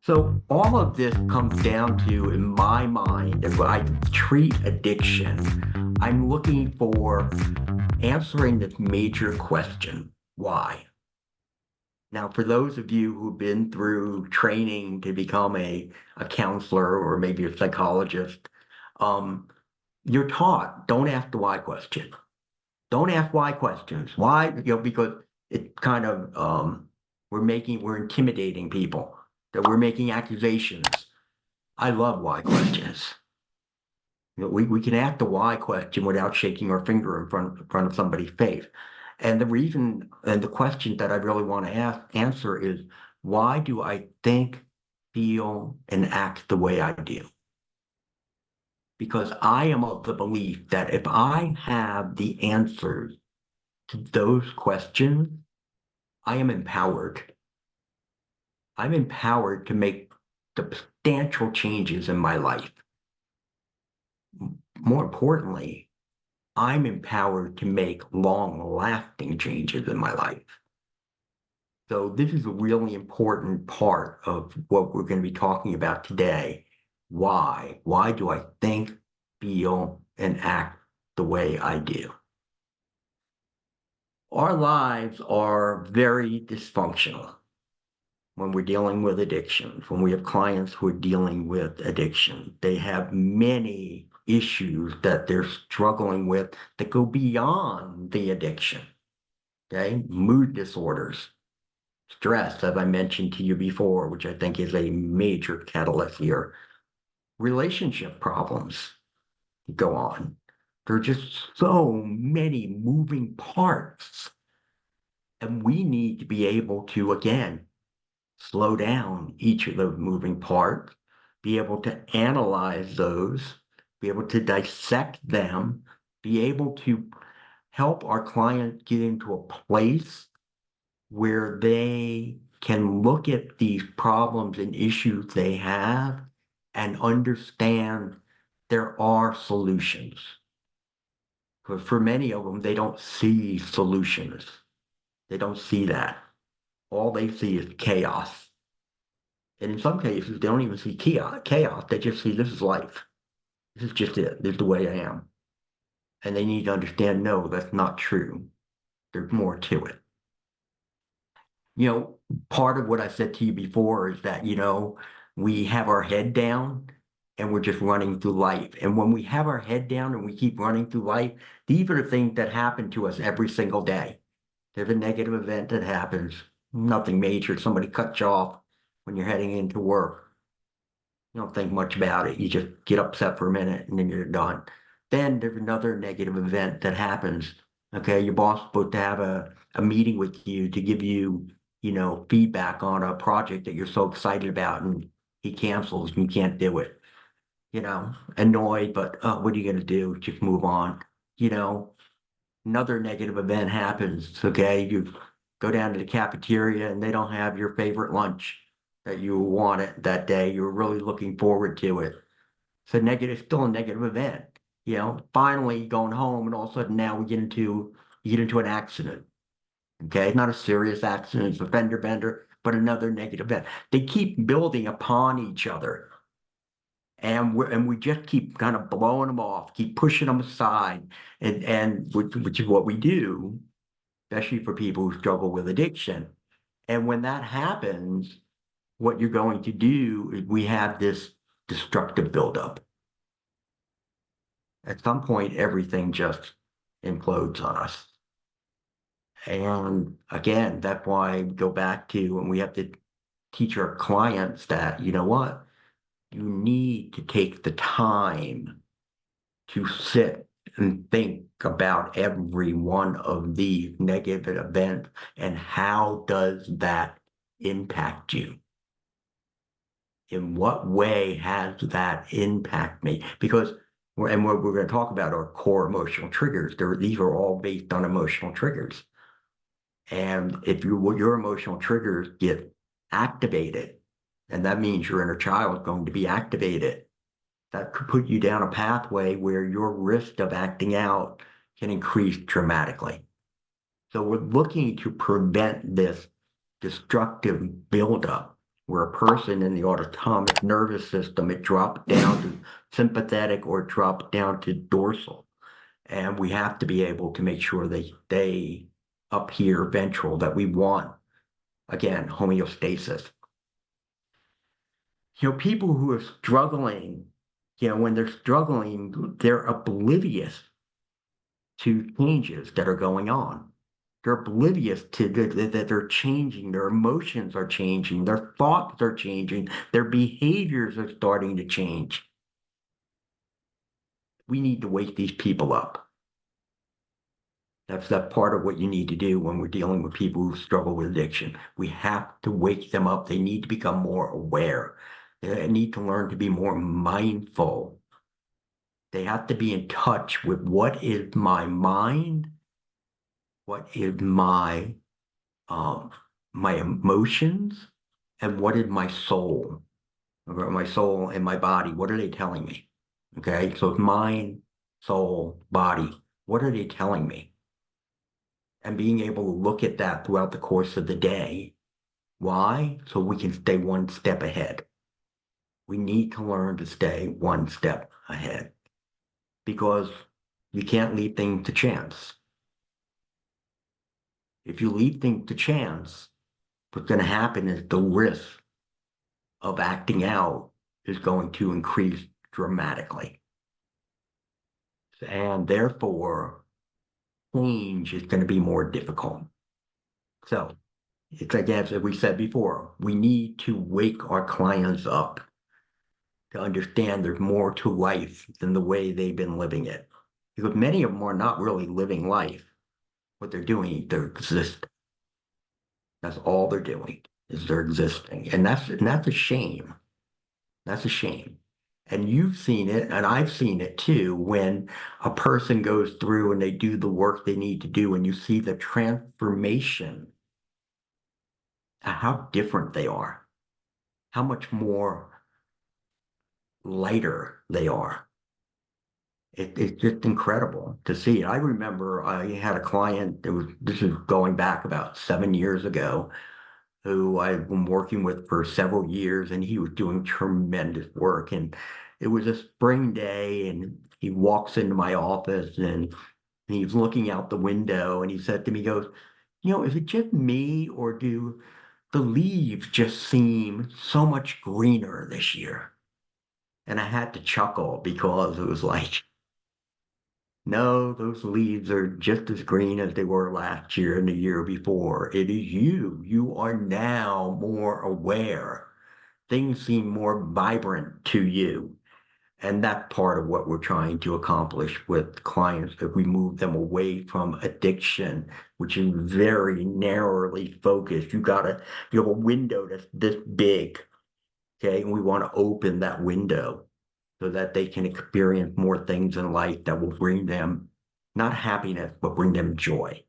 So all of this comes down to, in my mind, if I treat addiction, I'm looking for answering this major question, why? Now, for those of you who've been through training to become a counselor or maybe a psychologist, um, you're taught, don't ask the why question. Don't ask why questions. Why? Because it kind of we're intimidating people, that we're making accusations. I love why questions. We can ask the why question without shaking our finger in front of somebody's face. And the reason and the question that I really want to answer is, why do I think, feel, and act the way I do? Because I am of the belief that if I have the answers to those questions, I am empowered. I'm empowered to make substantial changes in my life. More importantly, I'm empowered to make long-lasting changes in my life. So this is a really important part of what we're going to be talking about today. Why? Why do I think, feel, and act the way I do? Our lives are very dysfunctional when we're dealing with addictions, when we have clients who are dealing with addiction. They have many issues that they're struggling with that go beyond the addiction. Okay, mood disorders, stress, as I mentioned to you before, which I think is a major catalyst here, relationship problems go on. There are just so many moving parts, and we need to be able to, again, slow down each of those moving parts, be able to analyze those, be able to dissect them, be able to help our client get into a place where they can look at these problems and issues they have and understand there are solutions. Because for many of them, they don't see solutions. They don't see that. All they see is chaos. And in some cases, they don't even see chaos. They just see this is life. This is just it. This is the way I am. And they need to understand, no, that's not true. There's more to it. Part of what I said to you before is that, we have our head down and we're just running through life. And when we have our head down and we keep running through life, these are the things that happen to us every single day. There's a negative event that happens, nothing major. Somebody cuts you off when you're heading into work. You don't think much about it. You just get upset for a minute and then you're done. Then there's another negative event that happens. Okay, your boss is supposed to have a meeting with you to give you, feedback on a project that you're so excited about, and he cancels and you can't do it. Annoyed, but what are you gonna do? Just move on. You know, Another negative event happens. Okay, you go down to the cafeteria and they don't have your favorite lunch that you wanted that day. You're really looking forward to it. So negative, still a negative event. Finally going home, and all of a sudden now you get into an accident. Okay, not a serious accident, it's a fender bender, but another negative event. They keep building upon each other, and we just keep kind of blowing them off, keep pushing them aside, and which is what we do, especially for people who struggle with addiction. And when that happens, what you're going to do is we have this destructive buildup. At some point, everything just implodes on us. And again, that's why I go back to, and we have to teach our clients that, you know what? You need to take the time to sit and think about every one of these negative events and how does that impact you? In what way has that impact me? Because and what we're going to talk about are core emotional triggers. These are all based on emotional triggers. And if your emotional triggers get activated, and that means your inner child is going to be activated, that could put you down a pathway where your risk of acting out can increase dramatically. So we're looking to prevent this destructive buildup where a person in the autonomic nervous system, it dropped down to sympathetic or dropped down to dorsal. And we have to be able to make sure they stay up here ventral, that we want, again, homeostasis. People who are struggling, when they're struggling, they're oblivious to changes that are going on. They're oblivious to that they're changing, their emotions are changing, their thoughts are changing, their behaviors are starting to change. We need to wake these people up. That's part of what you need to do when we're dealing with people who struggle with addiction. We have to wake them up. They need to become more aware. They need to learn to be more mindful. They have to be in touch with what is my mind, what is um, my emotions, and what is my soul. My soul and my body, what are they telling me? Okay, so it's mind, soul, body. What are they telling me? And being able to look at that throughout the course of the day. Why? So we can stay one step ahead. We need to learn to stay one step ahead because you can't leave things to chance. If you leave things to chance, what's going to happen is the risk of acting out is going to increase dramatically. And therefore, change is going to be more difficult. So it's like, as we said before, we need to wake our clients up to understand there's more to life than the way they've been living it. Because many of them are not really living life. What they're doing, they're existing. That's all they're doing is they're existing. And that's a shame. That's a shame. And you've seen it, and I've seen it too, when a person goes through and they do the work they need to do, and you see the transformation, how different they are, how much more lighter they are. It's just incredible to see. I remember I had a client, this is going back about 7 years ago, who I've been working with for several years, and he was doing tremendous work. And it was a spring day, and he walks into my office and he's looking out the window, and he said to me, he goes, is it just me, or do the leaves just seem so much greener this year? And I had to chuckle because it was like, no, those leaves are just as green as they were last year and the year before. It is you. You are now more aware. Things seem more vibrant to you. And that's part of what we're trying to accomplish with clients, that we move them away from addiction, which is very narrowly focused. You have a window that's this big, okay? And we want to open that window so that they can experience more things in life that will bring them not happiness, but bring them joy.